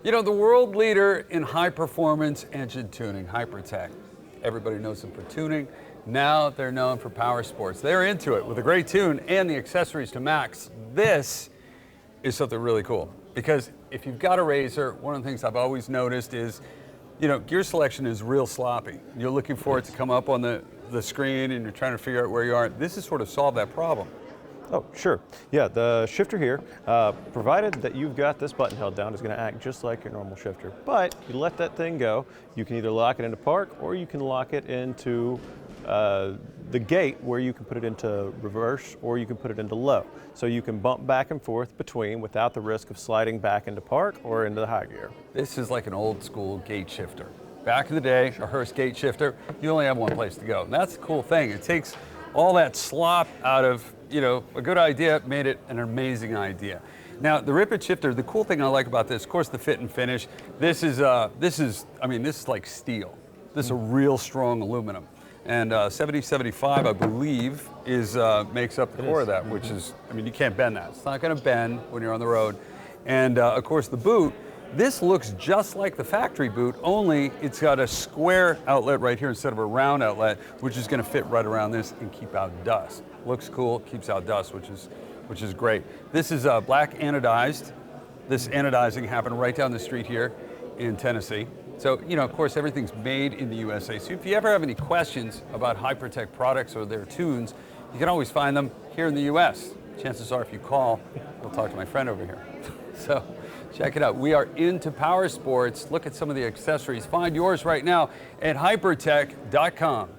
You know, the world leader in high performance engine tuning, Hypertech. Everybody knows them for tuning. Now they're known for power sports. They're into it with a great tune and the accessories to max. This is something really cool because if you've got a RZR, one of the things I've always noticed is, you know, gear selection is real sloppy. You're looking for it to come up on the screen and you're trying to figure out where you are. This has sort of solved that problem. Oh, sure. Yeah, the shifter here, provided that you've got this button held down, is going to act just like your normal shifter. But you let that thing go, you can either lock it into park or you can lock it into the gate where you can put it into reverse or you can put it into low. So you can bump back and forth between without the risk of sliding back into park or into the high gear. This is like an old school gate shifter. Back in the day, a Hurst gate shifter, you only have one place to go. And that's the cool thing. It takes all that slop out of, you know, a good idea, made it an amazing idea. Now, the Rip It shifter, the cool thing I like about this, of course, the fit and finish. This is like steel. This is a real strong aluminum. And 7075, I believe, makes up the core of that, which is, I mean, you can't bend that. It's not going to bend when you're on the road. And of course, the boot, this looks just like the factory boot, only it's got a square outlet right here instead of a round outlet, which is going to fit right around this and keep out dust. Looks cool, keeps out dust, which is great. This is black anodized. This anodizing happened right down the street here in Tennessee. So, you know, of course, everything's made in the USA. So if you ever have any questions about Hypertech products or their tunes, you can always find them here in the US. Chances are if you call, we'll talk to my friend over here. So check it out. We are into power sports. Look at some of the accessories. Find yours right now at hypertech.com.